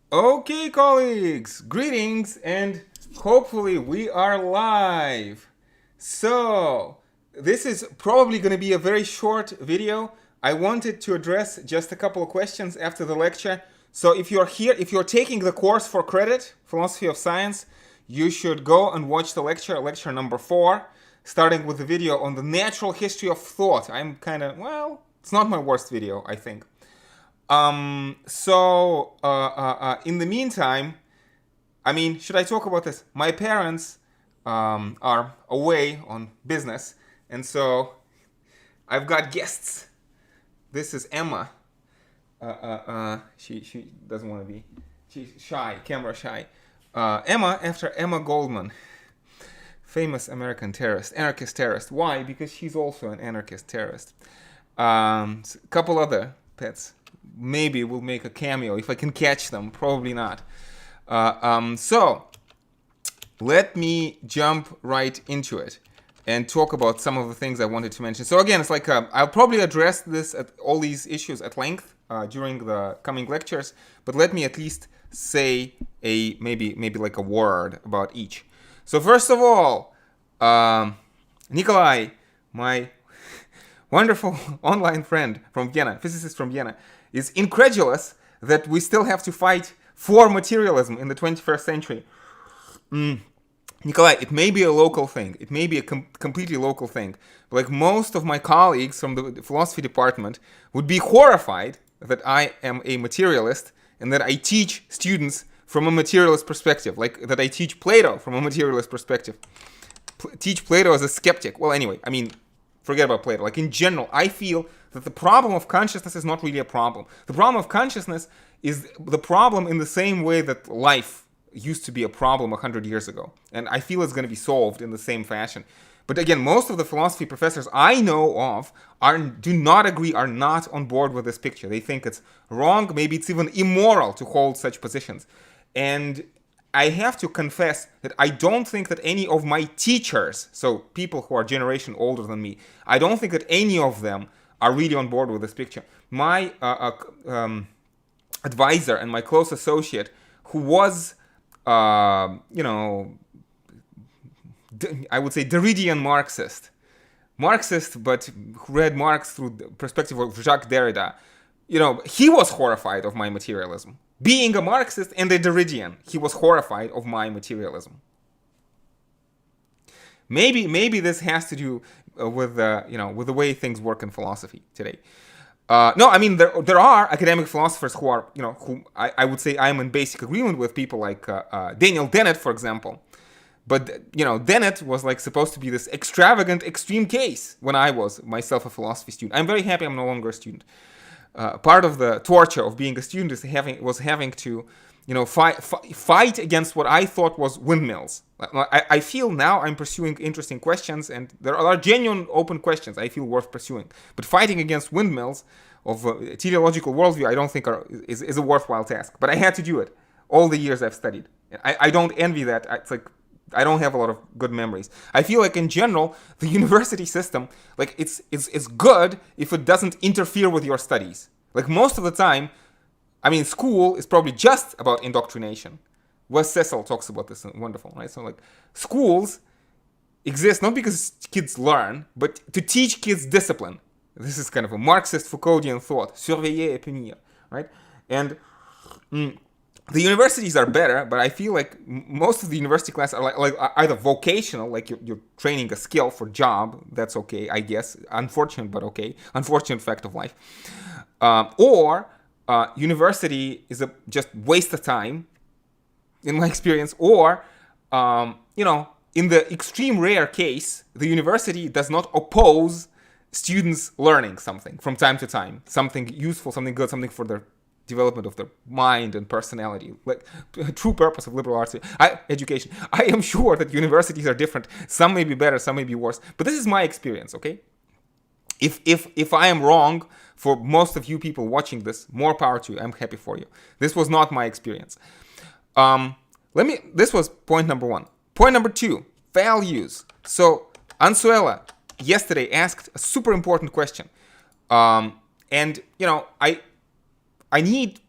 Okay, colleagues, greetings, and hopefully we are live. So, this is probably going to be a very short video. I wanted to address just a couple of questions after the lecture. So, if you're here, if you're taking the course for credit, Philosophy of Science, you should go and watch the lecture number 4, starting with the video on the natural history of thought. I'm kind of, well, it's not my worst video, I think. In the meantime, I mean, should I talk about this? My parents are away on business, and so I've got guests. This is Emma. She doesn't want to be. She's shy, camera shy. Emma, after Emma Goldman, famous American terrorist, anarchist terrorist. Why? Because she's also an anarchist terrorist. A couple other pets. Maybe we'll make a cameo if I can catch them. Probably not. So let me jump right into it and talk about some of the things I wanted to mention. So again, it's like I'll probably address all these issues at length during the coming lectures, but let me at least say maybe like a word about each. So first of all, Nikolai, my wonderful online friend from Vienna, physicist from Vienna, is incredulous that we still have to fight for materialism in the 21st century. Nikolai, it may be a local thing. It may be a completely local thing. But like most of my colleagues from the philosophy department would be horrified that I am a materialist and that I teach students from a materialist perspective, like that I teach Plato from a materialist perspective. Teach Plato as a skeptic. Well, anyway, I mean, forget about Plato. Like in general, I feel that the problem of consciousness is not really a problem. The problem of consciousness is the problem in the same way that life used to be a problem 100 years ago. And I feel it's going to be solved in the same fashion. But again, most of the philosophy professors I know of do not agree, are not on board with this picture. They think it's wrong, maybe it's even immoral to hold such positions. And I have to confess that I don't think that any of my teachers, so people who are a generation older than me, I don't think that any of them are really on board with this picture. My advisor and my close associate, who was, I would say Derridian Marxist, but who read Marx through the perspective of Jacques Derrida, he was horrified of my materialism. Being a Marxist and a Derridian, he was horrified of my materialism. Maybe this has to do with the way things work in philosophy today. No, I mean there are academic philosophers who are who I would say I'm in basic agreement with, people like Daniel Dennett, for example. But Dennett was like supposed to be this extravagant, extreme case when I was myself a philosophy student. I'm very happy I'm no longer a student. Part of the torture of being a student was having to, fight against what I thought was windmills. I feel now I'm pursuing interesting questions, and there are genuine open questions I feel worth pursuing. But fighting against windmills of teleological worldview, I don't think is a worthwhile task. But I had to do it all the years I've studied. I don't envy that. It's like I don't have a lot of good memories. I feel like in general, the university system, like it's good if it doesn't interfere with your studies. Like most of the time, I mean, school is probably just about indoctrination. Wes Cecil talks about this, wonderful, right? So like schools exist not because kids learn, but to teach kids discipline. This is kind of a Marxist Foucauldian thought, surveiller et punir, right? And the universities are better, but I feel like most of the university classes are like either vocational, like you're training a skill for job. That's okay, I guess. Unfortunate, but okay. Unfortunate fact of life. Or university is a just waste of time, in my experience. Or, in the extreme rare case, the university does not oppose students learning something from time to time. Something useful, something good, something for their development of their mind and personality, like a true purpose of liberal arts education. I am sure that universities are different. Some may be better, some may be worse. But this is my experience, okay? If I am wrong, for most of you people watching this, more power to you. I'm happy for you. This was not my experience. This was point number 1. Point number 2, values. So Ansuela yesterday asked a super important question. And I need,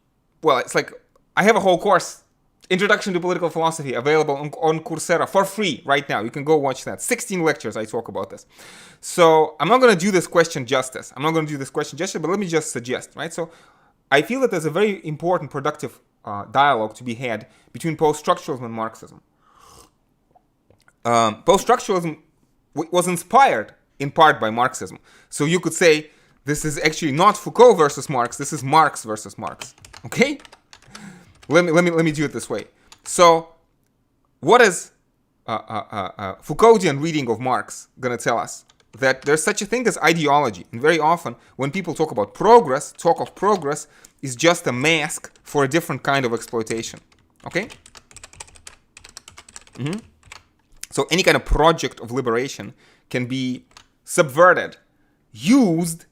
well, it's like I have a whole course, Introduction to Political Philosophy, available on Coursera for free right now. You can go watch that. 16 lectures I talk about this. So I'm not going to do this question justice. But let me just suggest, right? So I feel that there's a very important, productive dialogue to be had between post-structuralism and Marxism. Post-structuralism was inspired in part by Marxism. So you could say this is actually not Foucault versus Marx. This is Marx versus Marx. Okay? Let me do it this way. So, what is Foucauldian reading of Marx going to tell us? That there's such a thing as ideology, and very often when people talk about progress, talk of progress is just a mask for a different kind of exploitation. Okay? So any kind of project of liberation can be subverted, used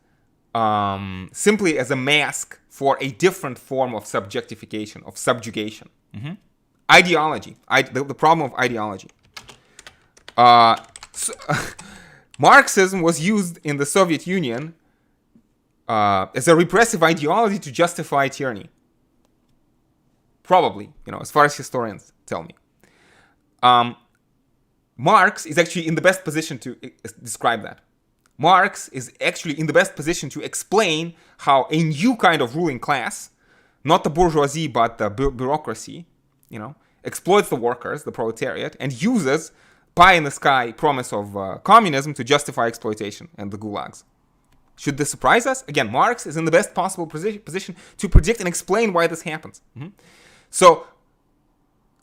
simply as a mask for a different form of subjectification, of subjugation. Ideology, the problem of ideology. Marxism was used in the Soviet Union as a repressive ideology to justify tyranny. Probably, as far as historians tell me. Marx is actually in the best position to describe that. Marx is actually in the best position to explain how a new kind of ruling class, not the bourgeoisie but the bureaucracy, exploits the workers, the proletariat, and uses pie-in-the-sky promise of communism to justify exploitation and the gulags. Should this surprise us? Again, Marx is in the best possible position to predict and explain why this happens. So,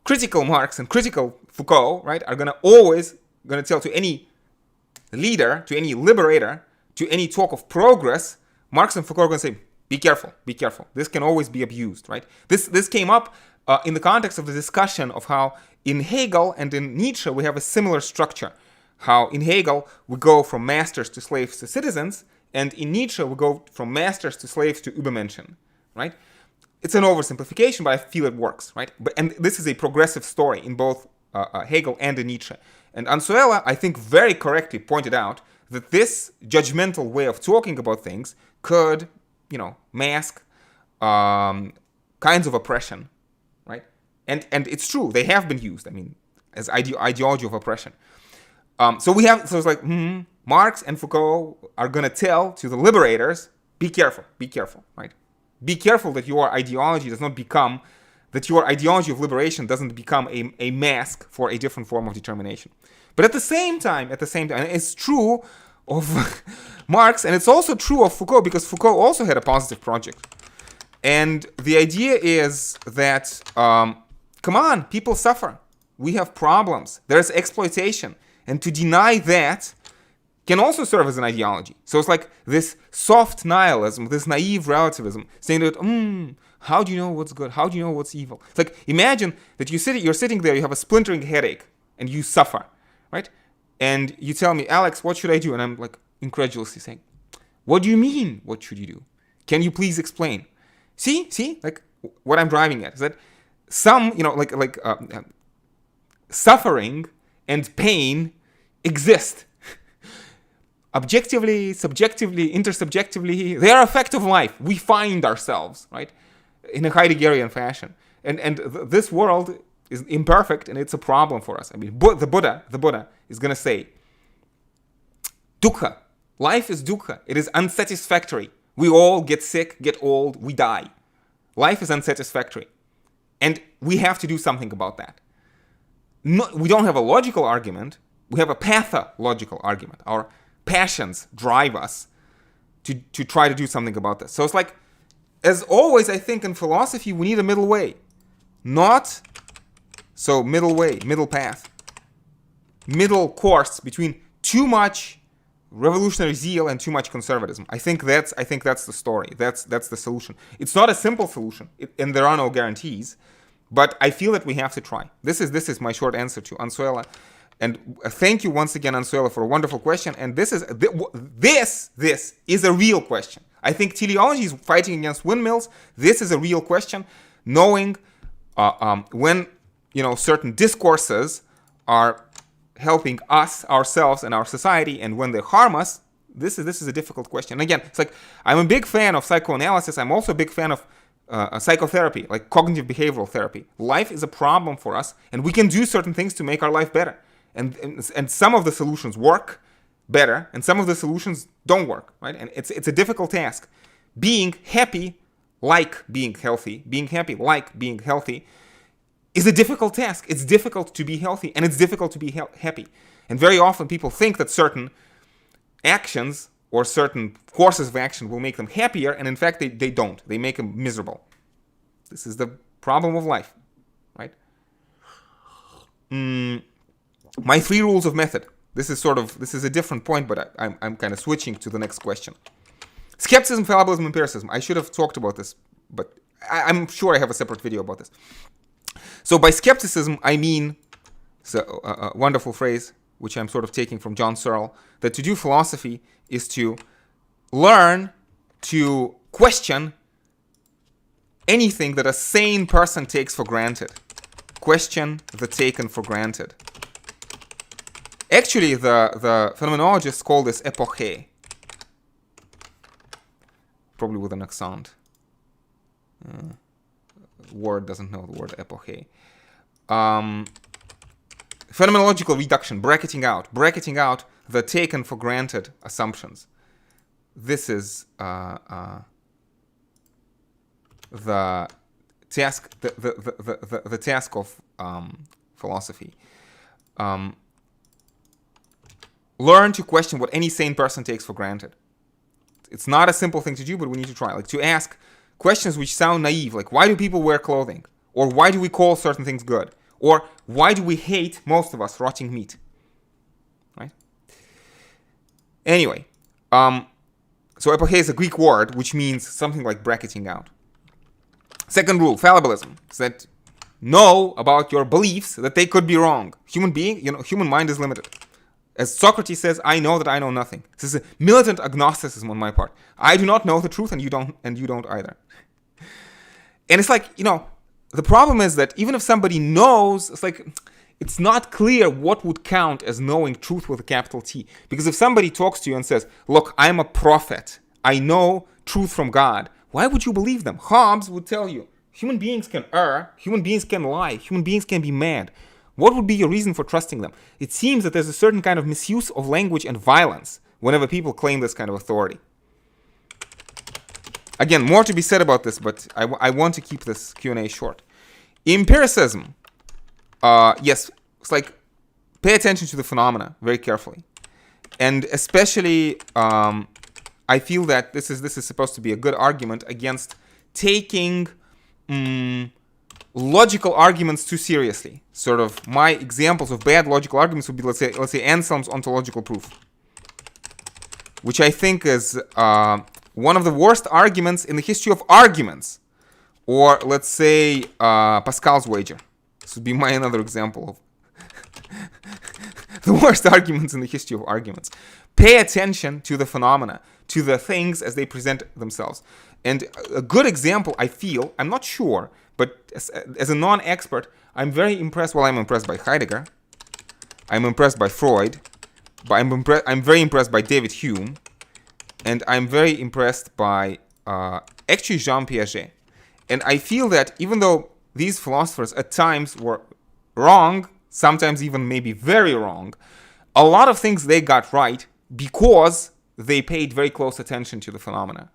critical Marx and critical Foucault, right, are always going to tell to any leader, to any liberator, to any talk of progress, Marx and Foucault are going to say, be careful, be careful. This can always be abused, right? This came up in the context of the discussion of how in Hegel and in Nietzsche we have a similar structure. How in Hegel we go from masters to slaves to citizens, and in Nietzsche we go from masters to slaves to Übermenschen, right? It's an oversimplification, but I feel it works, right? And this is a progressive story in both Hegel and in Nietzsche. And Anzuela, I think, very correctly pointed out that this judgmental way of talking about things could, mask kinds of oppression, right? And it's true, they have been used, as ideology of oppression. So it's like, Marx and Foucault are going to tell to the liberators, be careful, right? Be careful that your ideology does not become, that your ideology of liberation doesn't become a mask for a different form of determination. But at the same time, it's true of Marx, and it's also true of Foucault, because Foucault also had a positive project. And the idea is that, come on, people suffer. We have problems. There's exploitation. And to deny that can also serve as an ideology. So it's like this soft nihilism, this naive relativism, saying that, how do you know what's good? How do you know what's evil? It's like, imagine that you're sitting there, you have a splintering headache, and you suffer, right? And you tell me, Alex, what should I do? And I'm like incredulously saying, what do you mean, what should you do? Can you please explain? See, like what I'm driving at is that some, suffering and pain exist. Objectively, subjectively, intersubjectively, they are a fact of life. We find ourselves, right, in a Heideggerian fashion. And this world is imperfect, and it's a problem for us. The Buddha is going to say, dukkha, life is dukkha. It is unsatisfactory. We all get sick, get old, we die. Life is unsatisfactory. And we have to do something about that. No, we don't have a logical argument. We have a pathological argument. Our passions drive us to try to do something about this. So it's like, as always, I think in philosophy, we need a middle way. Middle way, middle path. Middle course between too much revolutionary zeal and too much conservatism. I think that's the story. That's the solution. It's not a simple solution, and there are no guarantees. But I feel that we have to try. This is my short answer to Anzuela. And thank you once again, Anzuela, for a wonderful question. And this is a real question. I think teleology is fighting against windmills. This is a real question. Knowing when certain discourses are helping us, ourselves, and our society, and when they harm us, this is a difficult question. And again, it's like, I'm a big fan of psychoanalysis. I'm also a big fan of psychotherapy, like cognitive behavioral therapy. Life is a problem for us, and we can do certain things to make our life better. And some of the solutions work better, and some of the solutions don't work, right? And it's a difficult task. Being happy like being healthy, is a difficult task. It's difficult to be healthy, and it's difficult to be happy. And very often people think that certain actions or certain courses of action will make them happier, and in fact they don't. They make them miserable. This is the problem of life, right? My 3 rules of method. This is a different point, but I'm kind of switching to the next question. Skepticism, fallibilism, empiricism. I should have talked about this, but I'm sure I have a separate video about this. So by skepticism, I mean, a wonderful phrase, which I'm sort of taking from John Searle, that to do philosophy is to learn to question anything that a sane person takes for granted. Question the taken for granted. Actually, the phenomenologists call this epoché. Probably with an accent. Word doesn't know the word epoché. Phenomenological reduction, bracketing out the taken for granted assumptions. This is the task, the task of philosophy. Learn to question what any sane person takes for granted. It's not a simple thing to do, but we need to try. Like to ask questions which sound naive, like why do people wear clothing? Or why do we call certain things good? Or why do we hate, most of us, rotting meat? Right? Anyway, so epoché is a Greek word which means something like bracketing out. Second rule, fallibilism, is that know about your beliefs that they could be wrong. Human mind is limited. As Socrates says, I know that I know nothing. This is a militant agnosticism on my part. I do not know the truth, and you don't either. And it's like, the problem is that even if somebody knows, it's not clear what would count as knowing truth with a capital T. Because if somebody talks to you and says, look, I'm a prophet, I know truth from God, why would you believe them? Hobbes would tell you, human beings can err, human beings can lie, human beings can be mad. What would be your reason for trusting them? It seems that there's a certain kind of misuse of language and violence whenever people claim this kind of authority. Again, more to be said about this, but I want to keep this Q&A short. Empiricism. Yes, it's like pay attention to the phenomena very carefully. And especially, I feel that this is supposed to be a good argument against taking logical arguments too seriously. Sort of my examples of bad logical arguments would be, let's say Anselm's ontological proof, which I think is one of the worst arguments in the history of arguments. Or let's say Pascal's wager. This would be another example of the worst arguments in the history of arguments. Pay attention to the phenomena, to the things as they present themselves. And a good example, I feel, I'm not sure, but as a non-expert, I'm very impressed. Well, I'm impressed by Heidegger. I'm impressed by Freud. But I'm very impressed by David Hume. And I'm very impressed by actually Jean Piaget. And I feel that even though these philosophers at times were wrong, sometimes even maybe very wrong, a lot of things they got right because they paid very close attention to the phenomena.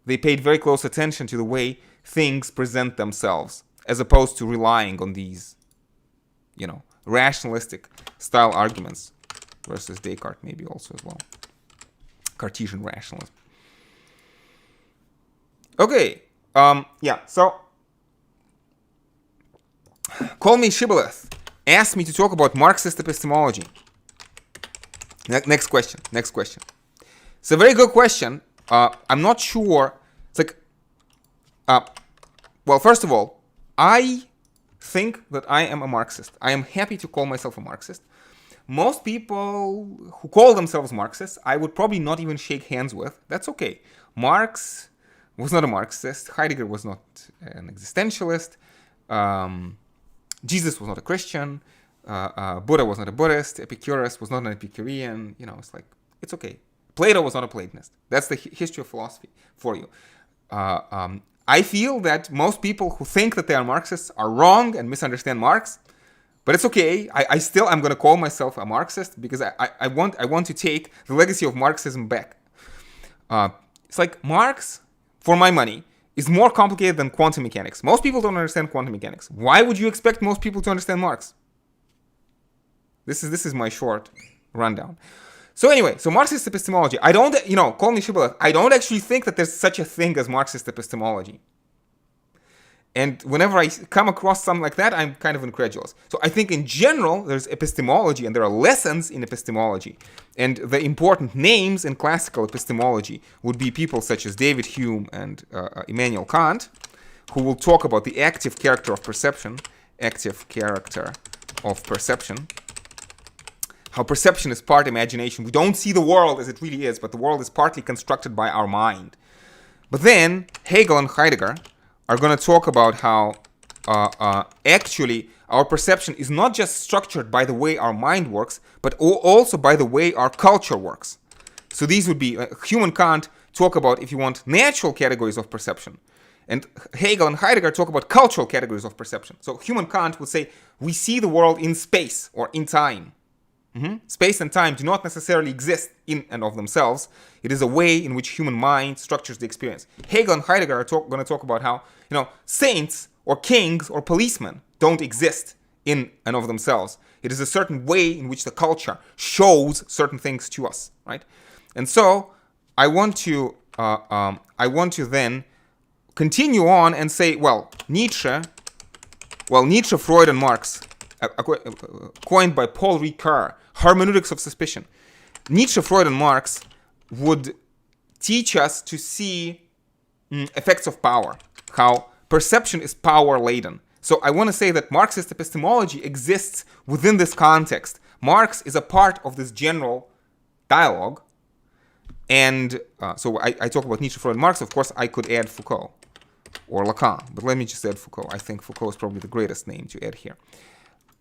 They paid very close attention to the way things present themselves, as opposed to relying on these, rationalistic style arguments versus Descartes maybe also as well. Cartesian rationalism. Okay. So Call Me Shibboleth asked me to talk about Marxist epistemology. Next question. It's a very good question. I'm not sure. It's like, well, first of all, I think that I am a Marxist. I am happy to call myself a Marxist. Most people who call themselves Marxists, I would probably not even shake hands with. That's okay. Marx was not a Marxist. Heidegger was not an existentialist. Jesus was not a Christian. Buddha was not a Buddhist. Epicurus was not an Epicurean. It's okay. Plato was not a Platonist. That's the history of philosophy for you. I feel that most people who think that they are Marxists are wrong and misunderstand Marx. But it's okay. I'm going to call myself a Marxist because I want to take the legacy of Marxism back. It's like Marx, for my money, is more complicated than quantum mechanics. Most people don't understand quantum mechanics. Why would you expect most people to understand Marx? This is my short rundown. So anyway, so Marxist epistemology. I don't, call me Shibboleth. I don't actually think that there's such a thing as Marxist epistemology. And whenever I come across something like that, I'm kind of incredulous. So I think in general, there's epistemology and there are lessons in epistemology. And the important names in classical epistemology would be people such as David Hume and Immanuel Kant, who will talk about the active character of perception, how perception is part imagination. We don't see the world as it really is, but the world is partly constructed by our mind. But then Hegel and Heidegger are going to talk about how actually our perception is not just structured by the way our mind works, but also by the way our culture works. So these would be, Hume and Kant talk about, if you want, natural categories of perception. And Hegel and Heidegger talk about cultural categories of perception. So Hume and Kant would say, we see the world in space or in time. Space and time do not necessarily exist in and of themselves. It is a way in which human mind structures the experience. Hegel and Heidegger are going to talk about how, saints or kings or policemen don't exist in and of themselves. It is a certain way in which the culture shows certain things to us, right? And so I want to then continue on and say, Nietzsche, Freud, and Marx, coined by Paul Ricoeur, hermeneutics of suspicion. Nietzsche, Freud, and Marx would teach us to see effects of power, how perception is power-laden. So I want to say that Marxist epistemology exists within this context. Marx is a part of this general dialogue. And so I talk about Nietzsche, Freud, and Marx. Of course, I could add Foucault or Lacan. But let me just add Foucault. I think Foucault is probably the greatest name to add here.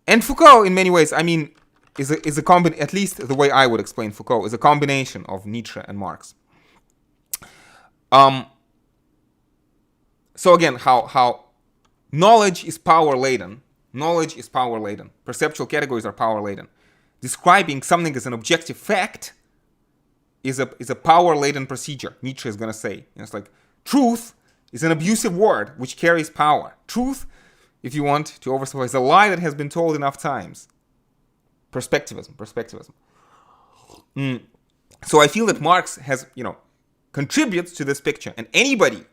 And Foucault, in many ways, is a combination, at least the way I would explain Foucault, is a combination of Nietzsche and Marx. So again, how knowledge is power-laden. Knowledge is power-laden. Perceptual categories are power-laden. Describing something as an objective fact is a power-laden procedure, Nietzsche is going to say. It's like, truth is an abusive word which carries power. Truth, if you want to oversimplify, is a lie that has been told enough times. Perspectivism. So I feel that Marx has, contributes to this picture. And anybody,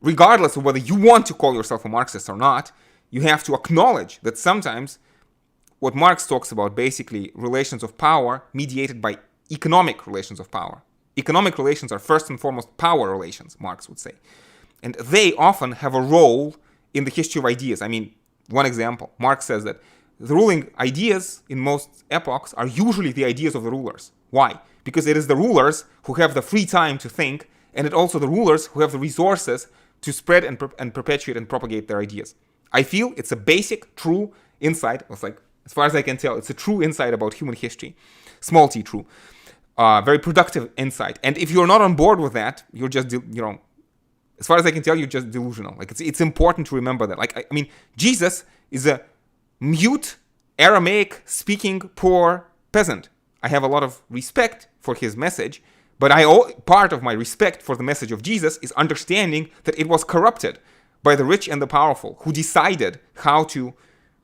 regardless of whether you want to call yourself a Marxist or not, you have to acknowledge that sometimes what Marx talks about, basically relations of power mediated by economic relations of power. Economic relations are first and foremost power relations, Marx would say. And they often have a role in the history of ideas. One example, Marx says that the ruling ideas in most epochs are usually the ideas of the rulers. Why? Because it is the rulers who have the free time to think, and it also the rulers who have the resources to spread and perpetuate and propagate their ideas. I feel it's a basic, true insight. It's like, as far as I can tell, it's a true insight about human history. Small t, true. Very productive insight. And if you're not on board with that, you're just, as far as I can tell, you're just delusional. Like, it's important to remember that. Like, Jesus is a mute, Aramaic-speaking poor peasant. I have a lot of respect for his message, but part of my respect for the message of Jesus is understanding that it was corrupted by the rich and the powerful who decided how to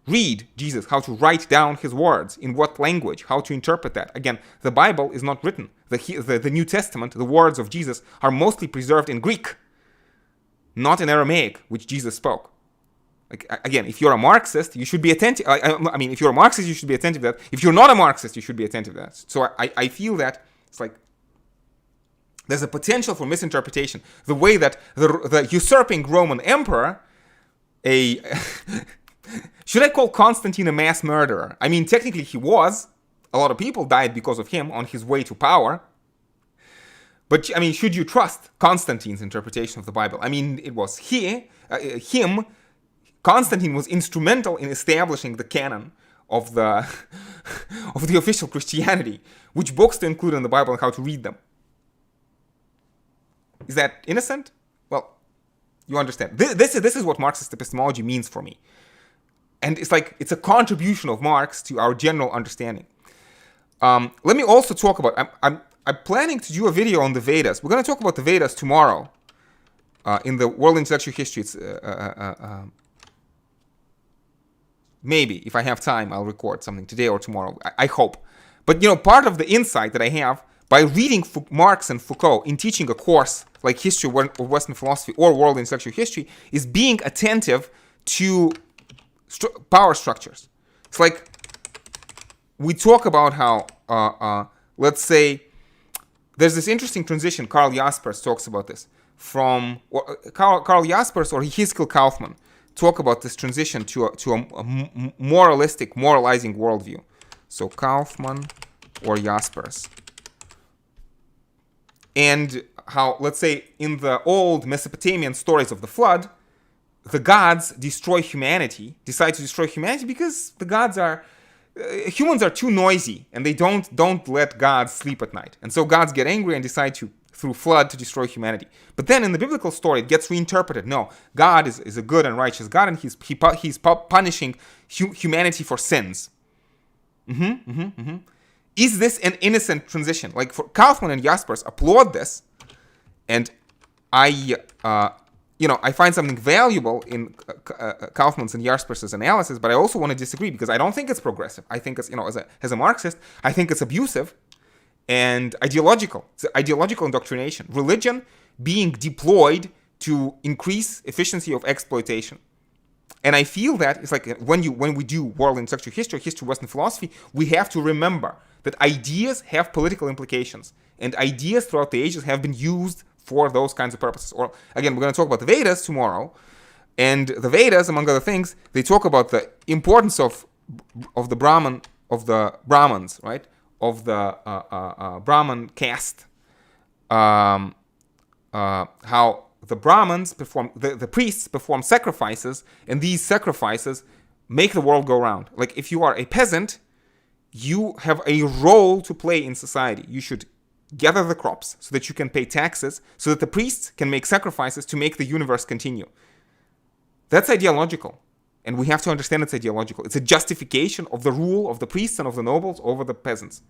read Jesus, how to write down his words, in what language, how to interpret that. Again, the Bible is not written. The New Testament, the words of Jesus, are mostly preserved in Greek, not in Aramaic, which Jesus spoke. Like, again, if you're a Marxist, you should be attentive. If you're a Marxist, you should be attentive to that. If you're not a Marxist, you should be attentive to that. So I feel that it's like there's a potential for misinterpretation. The way that the usurping Roman emperor, should I call Constantine a mass murderer? Technically he was. A lot of people died because of him on his way to power. But, should you trust Constantine's interpretation of the Bible? It was him. Constantine was instrumental in establishing the canon of the official Christianity, which books to include in the Bible and how to read them. Is that innocent? Well, You understand? This is what Marxist epistemology means for me. And it's like, it's a contribution of Marx to our general understanding. Let me also talk about, I'm planning to do a video on the Vedas. We're going to talk about the Vedas tomorrow in the World Intellectual History. It's, maybe, if I have time, I'll record something today or tomorrow. I hope. But, part of the insight that I have by reading Marx and Foucault in teaching a course like History of Western Philosophy or World Intellectual History is being attentive to power structures. It's like we talk about how, let's say, there's this interesting transition. Karl Jaspers talks about this. Karl Jaspers or Yehezkel Kaufman talk about this transition to a moralistic, moralizing worldview. So Kaufman or Jaspers. And how, let's say, in the old Mesopotamian stories of the flood, the gods decide to destroy humanity because the gods humans are too noisy and they don't let gods sleep at night. And so gods get angry and decide to, through flood, to destroy humanity. But then in the biblical story, it gets reinterpreted. No, God is a good and righteous God, and he's punishing humanity for sins. Is this an innocent transition? Like, for Kaufman and Jaspers applaud this, and I find something valuable in Kaufman's and Jaspers' analysis, but I also want to disagree because I don't think it's progressive. I think it's, as a Marxist, I think it's abusive and ideological. It's ideological indoctrination. Religion being deployed to increase efficiency of exploitation. And I feel that it's like when we do World Intellectual History, History of Western Philosophy, we have to remember that ideas have political implications, and ideas throughout the ages have been used for those kinds of purposes. Or again, we're going to talk about the Vedas tomorrow, and the Vedas, among other things, they talk about the importance of the Brahmins, right? Of the Brahman caste, how the Brahmins perform, the priests perform sacrifices, and these sacrifices make the world go round. Like, if you are a peasant, you have a role to play in society. You should gather the crops so that you can pay taxes, so that the priests can make sacrifices to make the universe continue. That's ideological. And we have to understand it's ideological. It's a justification of the rule of the priests and of the nobles over the peasants.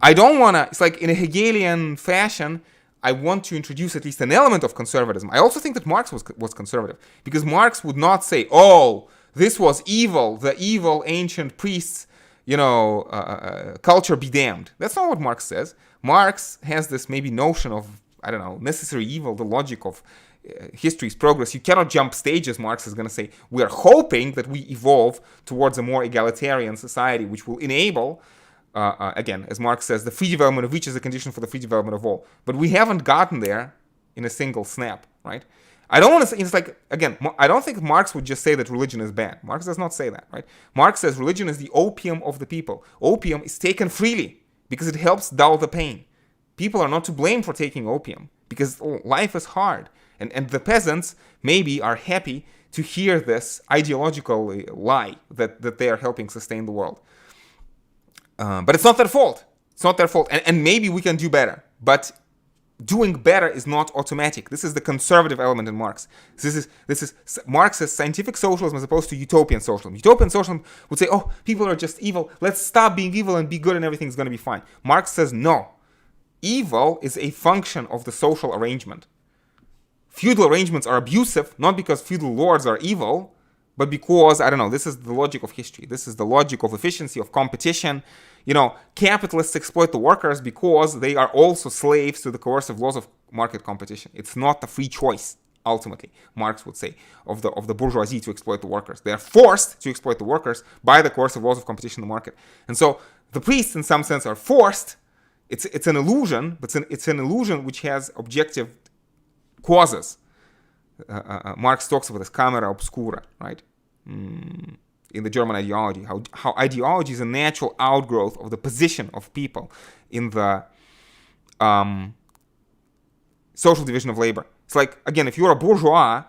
I don't want to, it's like in a Hegelian fashion, I want to introduce at least an element of conservatism. I also think that Marx was conservative, because Marx would not say, oh, this was evil, the evil ancient priests, culture be damned. That's not what Marx says. Marx has this maybe notion of, necessary evil, the logic of history's progress. You cannot jump stages, Marx is going to say. We are hoping that we evolve towards a more egalitarian society, which will enable, again, as Marx says, the free development of each is a condition for the free development of all. But we haven't gotten there in a single snap, right? I don't want to say, it's like, again, I don't think Marx would just say that religion is bad. Marx does not say that, right? Marx says religion is the opium of the people. Opium is taken freely because it helps dull the pain. People are not to blame for taking opium because life is hard. And the peasants maybe are happy to hear this ideological lie that they are helping sustain the world. But it's not their fault. It's not their fault. And maybe we can do better. But doing better is not automatic. This is the conservative element in Marx. This is Marx's scientific socialism as opposed to utopian socialism. Utopian socialism would say, oh, people are just evil. Let's stop being evil and be good and everything's going to be fine. Marx says, no. Evil is a function of the social arrangement. Feudal arrangements are abusive, not because feudal lords are evil, but because, this is the logic of history. This is the logic of efficiency, of competition. Capitalists exploit the workers because they are also slaves to the coercive laws of market competition. It's not a free choice, ultimately, Marx would say, of the bourgeoisie to exploit the workers. They are forced to exploit the workers by the coercive laws of competition in the market. And so the priests, in some sense, are forced. It's an illusion, but it's an illusion which has objective causes. Marx talks about this camera obscura, right? In the German ideology, how ideology is a natural outgrowth of the position of people in the social division of labor. It's like, again, if you're a bourgeois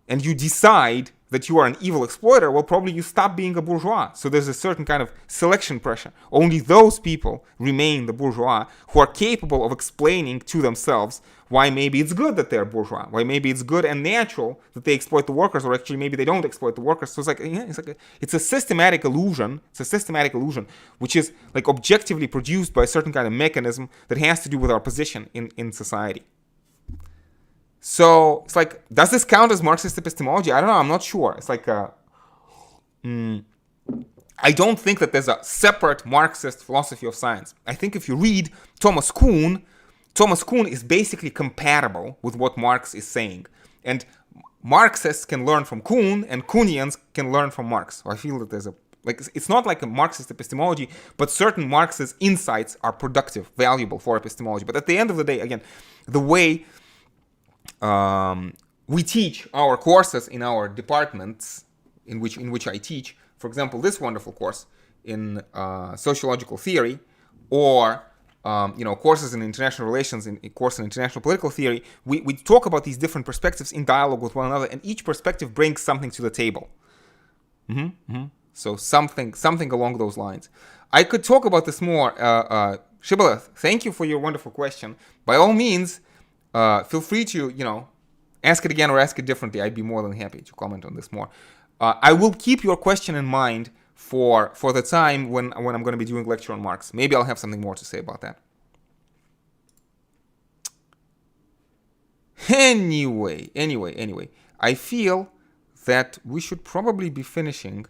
and you decide that you are an evil exploiter, well, probably you stop being a bourgeois. So there's a certain kind of selection pressure. Only those people remain the bourgeois who are capable of explaining to themselves why maybe it's good that they're bourgeois, why maybe it's good and natural that they exploit the workers, or actually maybe they don't exploit the workers. So it's a systematic illusion. It's a systematic illusion, which is like objectively produced by a certain kind of mechanism that has to do with our position in society. So it's like, does this count as Marxist epistemology? I don't know. I'm not sure. It's like, I don't think that there's a separate Marxist philosophy of science. I think if you read Thomas Kuhn is basically compatible with what Marx is saying. And Marxists can learn from Kuhn, and Kuhnians can learn from Marx. So I feel that there's it's not like a Marxist epistemology, but certain Marxist insights are productive, valuable for epistemology. But at the end of the day, again, the way we teach our courses in our departments in which I teach, for example, this wonderful course in sociological theory, or courses in international relations, in a course in international political theory, we talk about these different perspectives in dialogue with one another, and each perspective brings something to the table. So something along those lines. I could talk about this more. Shibboleth, thank you for your wonderful question. By all means, feel free to, ask it again or ask it differently. I'd be more than happy to comment on this more. I will keep your question in mind for the time when I'm going to be doing lecture on Marx. Maybe I'll have something more to say about that. Anyway, I feel that we should probably be finishing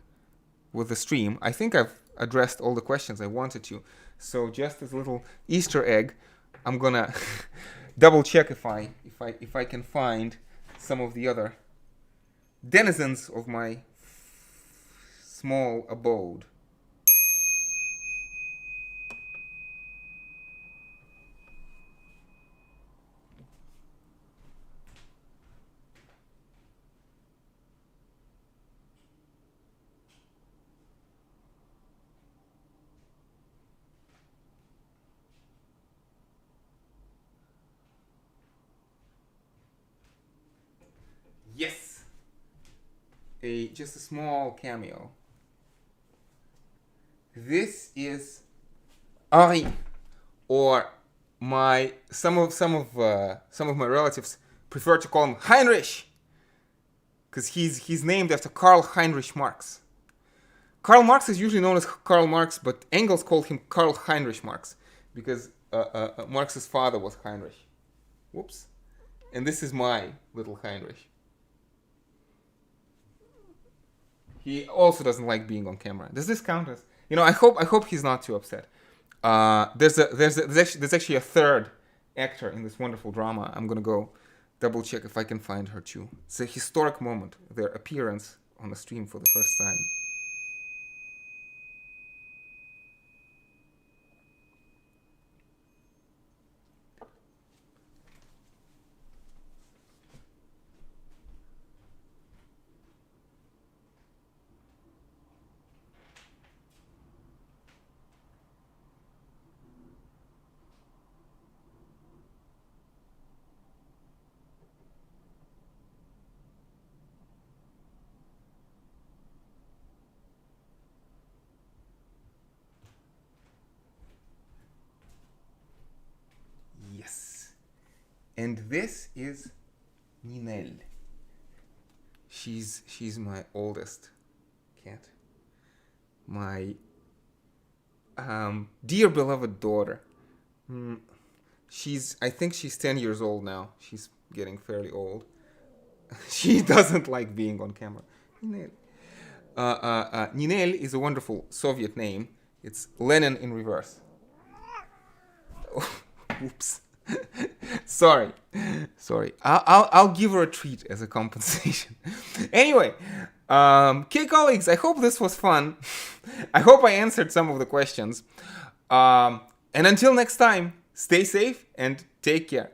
with the stream. I think I've addressed all the questions I wanted to. So just as a little Easter egg, I'm gonna double check if I can find some of the other denizens of my small abode. Yes, just a small cameo. This is Ari, or some of my relatives prefer to call him Heinrich, because he's named after Karl Heinrich Marx. Karl Marx is usually known as Karl Marx, but Engels called him Karl Heinrich Marx because Marx's father was Heinrich. Whoops. And this is my little Heinrich. He also doesn't like being on camera. Does this count as? I hope he's not too upset. There's actually a third actor in this wonderful drama. I'm gonna go double check if I can find her too. It's a historic moment, their appearance on the stream for the first time. And this is Ninel. She's my oldest cat. My dear beloved daughter. I think she's 10 years old now. She's getting fairly old. She doesn't like being on camera. Ninel. Ninel is a wonderful Soviet name. It's Lenin in reverse. Oops. Sorry. I'll give her a treat as a compensation. Anyway, okay, colleagues, I hope this was fun. I hope I answered some of the questions. And until next time, stay safe and take care.